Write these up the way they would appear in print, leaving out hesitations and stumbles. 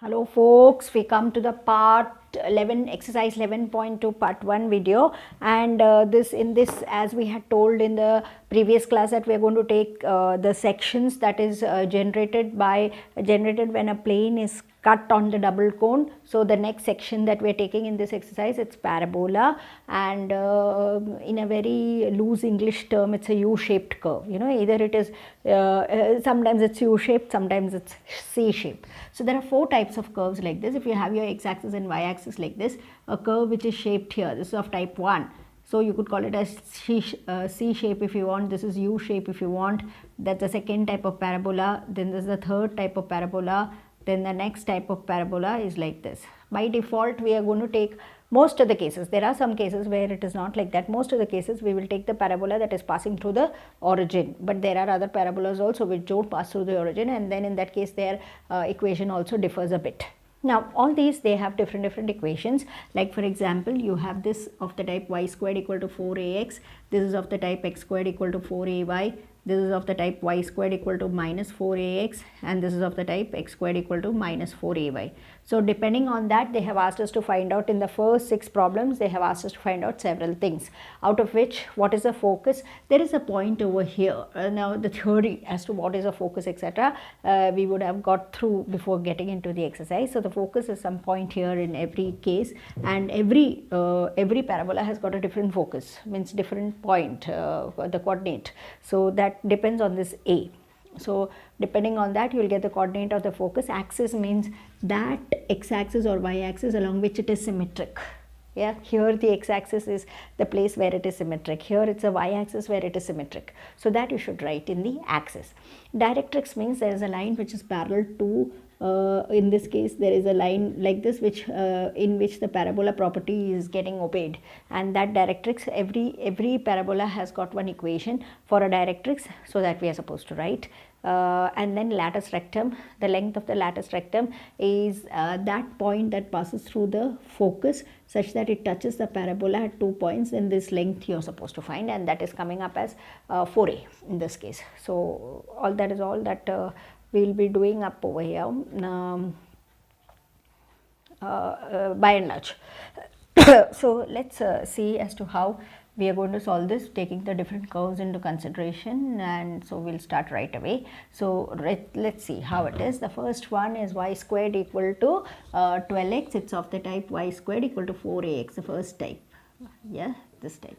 Hello folks, we come to the part 11 exercise 11.2 part 1 video, and in this as we had told in the previous class that we are going to take the sections that is generated when a plane is cut on the double cone. So the next section that we are taking in this exercise, it's parabola, and in a very loose English term, it's a U-shaped curve. Either it is sometimes it's U-shaped, sometimes it's C-shaped. So there are four types of curves like this. If you have your x-axis and y-axis like this, a curve which is shaped here, this is of type 1. So you could call it as C shape if you want, this is U shape if you want. That's the second type of parabola. Then there's the third type of parabola. Then the next type of parabola is like this. By default, we are going to take most of the cases. There are some cases where it is not like that. Most of the cases we will take the parabola that is passing through the origin, but there are other parabolas also which don't pass through the origin, and then in that case their equation also differs a bit. Now all these, they have different equations. Like for example, you have this of the type y squared equal to 4ax, this is of the type x squared equal to 4ay, this is of the type y squared equal to minus 4ax, and this is of the type x squared equal to minus 4ay. So depending on that, they have asked us to find out, in the first 6 problems they have asked us to find out several things, out of which what is the focus. There is a point over here. Now the theory as to what is a focus, etc., we would have got through before getting into the exercise. So the focus is some point here in every case, and every parabola has got a different focus, means different point, the coordinate. So that depends on this A. So depending on that, you will get the coordinate of the focus. Axis means that x-axis or y-axis along which it is symmetric. Yeah, here the x-axis is the place where it is symmetric. Here it's a y-axis where it is symmetric. So that you should write in the axis. Directrix means there is a line which is parallel to, in this case there is a line like this which in which the parabola property is getting obeyed, and that directrix, every parabola has got one equation for a directrix, so that we are supposed to write. And then latus rectum, the length of the latus rectum is that point that passes through the focus such that it touches the parabola at 2 points. Then this length you are supposed to find, and that is coming up as 4a in this case. So all that is all that we will be doing up over here by and large. So let's see as to how we are going to solve this, taking the different curves into consideration, and so we'll start right away. So let's see how it is. The first one is y squared equal to 12x. It's of the type y squared equal to 4ax, the first type. Yeah, this type.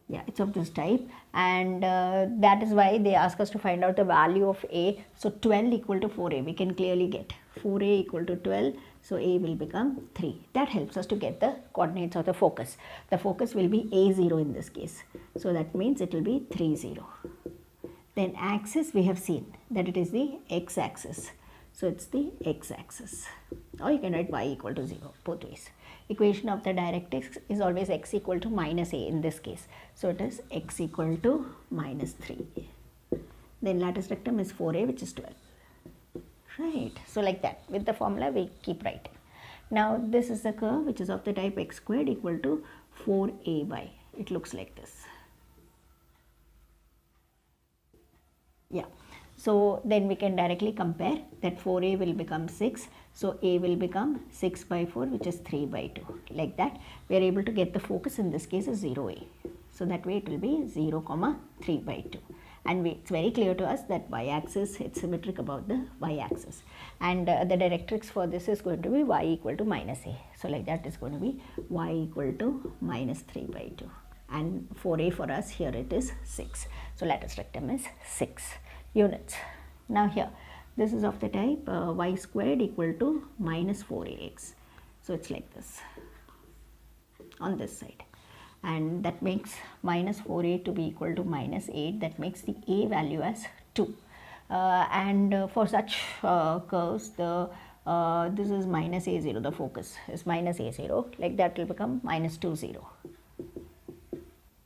Yeah, it's of this type, and that is why they ask us to find out the value of a. So 12 equal to 4a, we can clearly get 4a equal to 12, so a will become 3. That helps us to get the coordinates of the focus. The focus will be a0 in this case, so that means it will be 3, 0. Then axis, we have seen that it is the x-axis, so it's the x-axis, or you can write y equal to 0, both ways. Equation of the directrix is always x equal to minus a in this case, so it is x equal to minus 3. Then latus rectum is 4a, which is 12. Right, so like that, with the formula we keep writing. Now this is the curve which is of the type x squared equal to 4ay. It looks like this. Yeah, so then we can directly compare that 4a will become 6. So a will become 6 by 4, which is 3 by 2. Like that, we are able to get the focus in this case is 0a. So that way it will be 0, 3 by 2. And it's very clear to us that y-axis, it's symmetric about the y-axis. And the directrix for this is going to be y equal to minus a. So like that is going to be y equal to minus 3 by 2. And 4a for us, here it is 6. So latus rectum is 6 units. Now here, this is of the type y squared equal to minus 4ax. So it's like this on this side, and that makes minus 4a to be equal to minus 8. That makes the a value as 2. And for such curves, the this is minus a0, the focus is minus a0, like that will become minus 2, 0.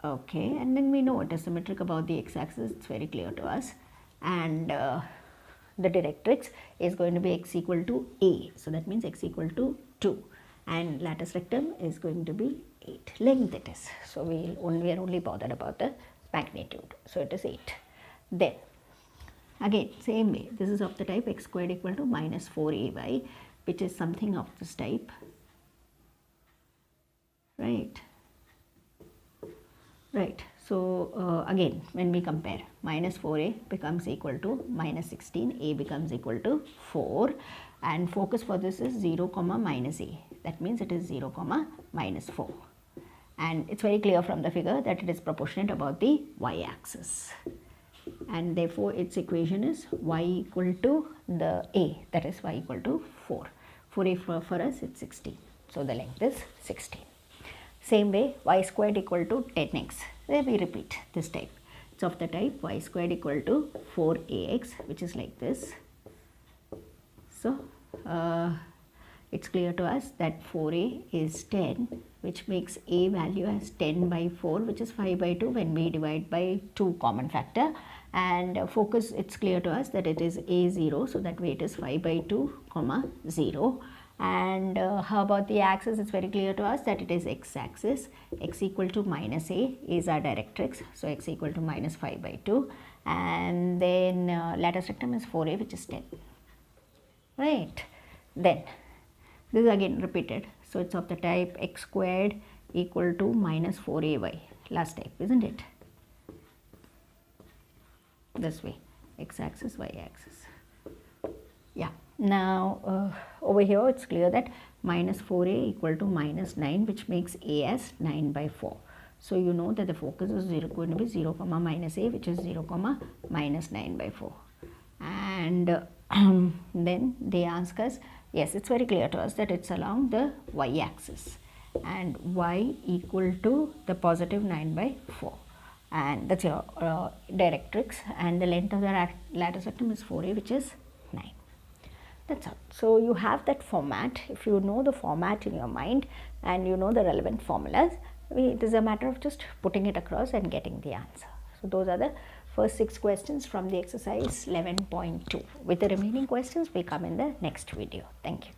Okay, and then we know it is symmetric about the x-axis, it's very clear to us. And the directrix is going to be x equal to a, so that means x equal to 2, and latus rectum is going to be 8, length it is. So we are only bothered about the magnitude, so it is 8. Then Again, same way, this is of the type x squared equal to minus 4ay, which is something of this type, right? Right. So again, when we compare, minus 4a becomes equal to minus 16, a becomes equal to 4, and focus for this is 0 comma minus a. That means it is 0 comma minus 4, and it's very clear from the figure that it is proportionate about the y-axis, and therefore its equation is y equal to the a, that is y equal to 4. 4a for us it's 16, so the length is 16. Same way, y squared equal to 10x. There we repeat this type. It's of the type y squared equal to 4ax, which is like this. So it's clear to us that 4a is 10, which makes a value as 10 by 4, which is 5 by 2 when we divide by 2 common factor. And focus, it's clear to us that it is a0, so that way it is 5 by 2 comma 0. And how about the axis? It's very clear to us that it is x-axis. X equal to minus a is our directrix, so x equal to minus 5 by 2, and then lateral rectum is 4a, which is 10, right? Then this is again repeated, so it's of the type x squared equal to minus 4ay, last type, isn't it? This way, x-axis, y-axis. Yeah. Now over here it's clear that minus 4a equal to minus 9, which makes a as 9 by 4. So you know that the focus is going to be 0 comma minus a, which is 0 comma minus 9 by 4. And then they ask us, yes, it's very clear to us that it's along the y-axis, and y equal to the positive 9 by 4. And that's your directrix, and the length of the lattice rectum is 4a, which is 9. That's all. So you have that format. If you know the format in your mind and you know the relevant formulas, it is a matter of just putting it across and getting the answer. So those are the first 6 questions from the exercise 11.2. With the remaining questions, we come in the next video. Thank you.